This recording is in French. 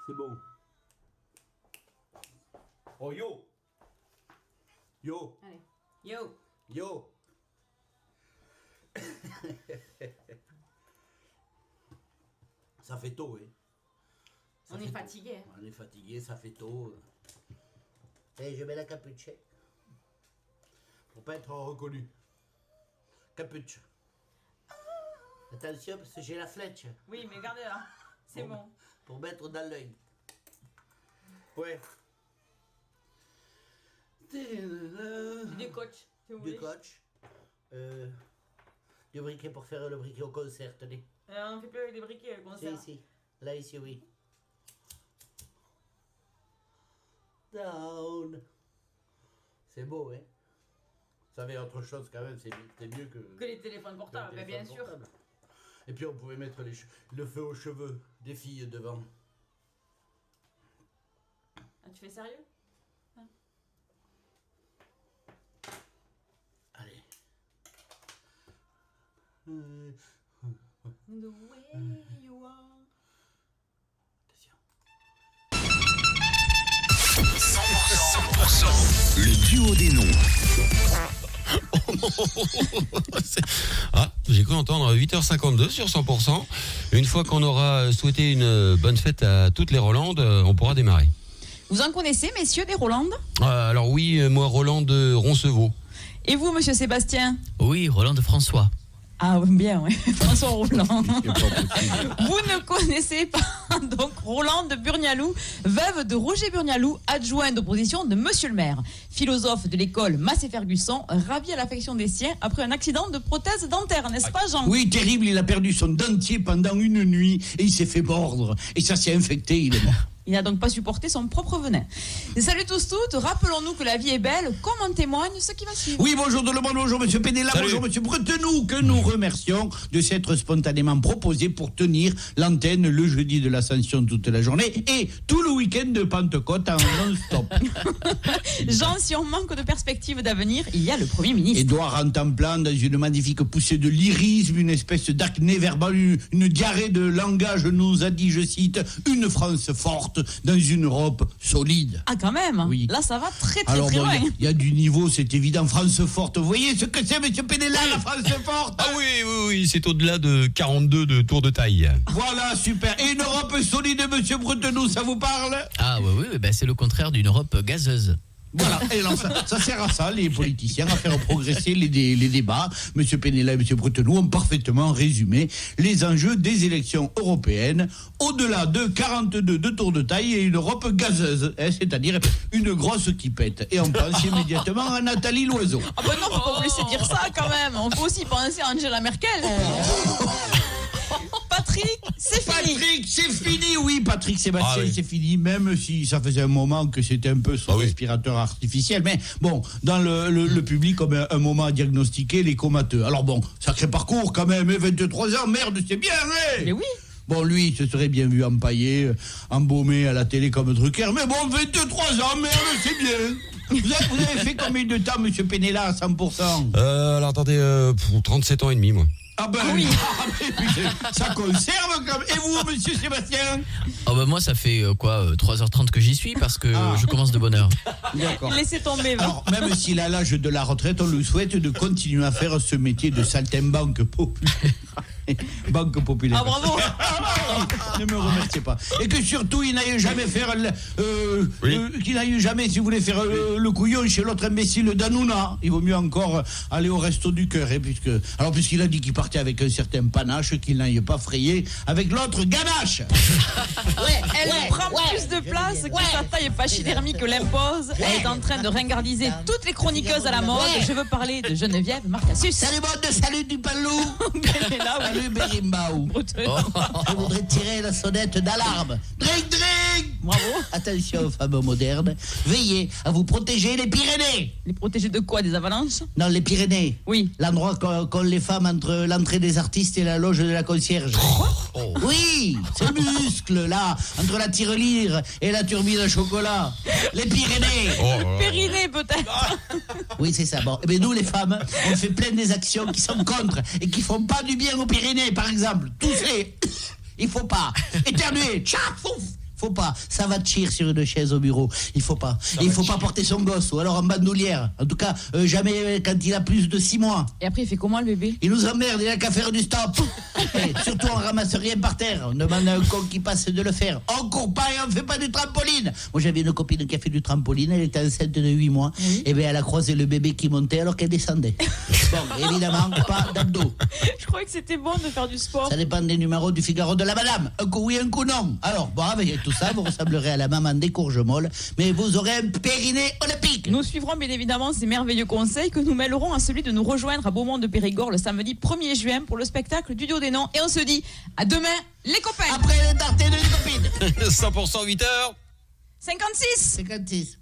C'est bon. Oh yo. Yo. Allez. Yo. Yo. Ça fait tôt, hein. On est fatigué. On est fatigué, ça fait tôt. Et je mets la capuche. Pour pas être reconnu. Capuche. Attention, parce que j'ai la flèche. Oui, mais gardez-la. C'est bon. Pour mettre dans l'œil. Ouais. Du coach, si vous Du voulez. coach. Du briquet pour faire le briquet au concert, tenez. On ne fait plus avec des briquets, le concert. Si, si. Là, ici, oui. Down. C'est beau, hein. Ça avait autre chose quand même, c'était mieux que Que les téléphones portables, le mais bien téléphone sûr. portable. Et puis on pouvait mettre le feu aux cheveux des filles devant. Ah, tu fais sérieux? Allez. The way you are. Attention. 100%, le duo des noms. Ah, j'ai cru entendre 8h52 sur 100%. Une fois qu'on aura souhaité une bonne fête à toutes les Rolandes, on pourra démarrer. Vous en connaissez, messieurs, des Rolandes? Alors oui, moi Roland de Roncevaux. Et vous, monsieur Sébastien? Oui, Roland de François. Ah, bien, oui. François Roland. Vous ne connaissez pas donc Roland de Burnialou, veuve de Roger Burnialou, adjoint d'opposition de monsieur le maire. Philosophe de l'école Massé-Ferguson, ravi à l'affection des siens après un accident de prothèse dentaire, n'est-ce pas, Jean? Oui, terrible, il a perdu son dentier pendant une nuit et il s'est fait mordre. Et ça s'est infecté, il est mort. Il n'a donc pas supporté son propre venin. Et salut tous toutes, rappelons-nous que la vie est belle, comme en témoigne ce qui va suivre. Oui, bonjour tout le monde, bonjour monsieur Pénéla, Salut. bonjour monsieur Bretenoux, que nous remercions de s'être spontanément proposé pour tenir l'antenne le jeudi de l'Ascension toute la journée et tout le week-end de Pentecôte en non-stop. Jean, si on manque de perspective d'avenir, il y a le Premier ministre. Édouard Rentemplan, dans une magnifique poussée de lyrisme, une espèce d'acné verbal, une diarrhée de langage, nous a dit, je cite, une France forte dans une Europe solide. Ah, quand même. Oui. Là, ça va très très Alors très bon, loin. il y a du niveau, c'est évident. France forte, vous voyez ce que c'est, monsieur Pénéla, la France forte? Ah oui, c'est au-delà de 42 de tour de taille. Voilà, super. Et une Europe solide, monsieur Bretenoux, ça vous parle? Ah oui, c'est le contraire d'une Europe gazeuse. Voilà, et alors ça sert à ça, les politiciens, à faire progresser les débats. Monsieur Pénéla et monsieur Bretenoux ont parfaitement résumé les enjeux des élections européennes, au-delà de 42 de tour de taille et une Europe gazeuse, c'est-à-dire une grosse qui pète. Et on pense immédiatement à Nathalie Loiseau. Ah ben non, faut pas vous laisser dire ça quand même. On peut aussi penser à Angela Merkel. Patrick, c'est fini. Patrick, c'est fini, oui, Patrick Sébastien, Ah oui. c'est fini, même si ça faisait un moment que c'était un peu son Ah oui. respirateur artificiel. Mais bon, dans le public, comme un moment à diagnostiquer les comateux. Alors bon, sacré parcours quand même, 23 ans, merde, c'est bien, hein? Mais oui. Bon, lui, il se serait bien vu empaillé, embaumé à la télé comme Drucker. Mais bon, 23 ans, merde, c'est bien. Vous avez fait combien de temps, monsieur Pénéla, à 100%? Alors attendez, 37 ans et demi, moi. Ah ben oui. mais ça conserve comme... Et vous, monsieur Sébastien? Moi, ça fait 3h30 que j'y suis parce que je commence de bonne heure. D'accord. Laissez tomber. va. Alors, même s'il a l'âge de la retraite, on lui souhaite de continuer à faire ce métier de saltimbanque populaire. Banque populaire. Ah, bravo. Ne me remerciez pas. Et que surtout, il n'aille jamais faire qu'il n'aille jamais, si vous voulez, faire le couillon chez l'autre imbécile d'Hanouna. Il vaut mieux encore aller au resto du cœur. Puisqu'il a dit qu'il partait avec un certain panache, qu'il n'aille pas frayer avec l'autre ganache. Elle prend plus de place que sa taille pachydermique l'impose. Elle est en train de ringardiser toutes les chroniqueuses à la mode. Je veux parler de Geneviève Marcassus. Salut, monde, salut du palou. Là, oui. Salut, Berimbaou. Je voudrais tirer la sonnette d'alarme. Drink, drink. Bravo. Attention, femmes modernes, veillez à vous protéger les Pyrénées. Les protéger de quoi? Des avalanches? Non, les Pyrénées. Oui. L'endroit qu'ont les femmes entre l'entrée des artistes et la loge de la concierge. Oui, ce muscle là, entre la tirelire et la turbine à chocolat. Les Pyrénées. Périnée peut-être. Oui, c'est ça. Bon, eh bien, nous, les femmes, on fait plein des actions qui sont contre et qui font pas du bien aux Pyrénées, par exemple. Tousser, il faut pas. Éternuer, tcha, fouf. faut pas. Ça va te chier sur une chaise au bureau. Il faut pas. Et il faut pas porter son gosse, ou alors en bandoulière. En tout cas, jamais quand il a plus de 6 mois. Et après, il fait comment le bébé? Il nous emmerde, il a qu'à faire du stop. Et surtout, on ramasse rien par terre. On demande à un con qui passe de le faire. On court pas et on fait pas du trampoline. Moi, j'avais une copine qui a fait du trampoline, elle était enceinte de 8 mois. Et bien, elle a croisé le bébé qui montait alors qu'elle descendait. Bon, évidemment, pas d'abdos. Je croyais que c'était bon de faire du sport. Ça dépend des numéros du Figaro de la madame. Un coup oui, un coup non. Alors, bon, avec tout ça, vous ressemblerez à la maman des courges molles, mais vous aurez un périnée olympique. Nous suivrons bien évidemment ces merveilleux conseils que nous mêlerons à celui de nous rejoindre à Beaumont de Périgord le samedi 1er juin pour le spectacle du Duo des Noms. Et on se dit à demain, les copains. Après les tartés de les copines. 100% 8h. 56. 56.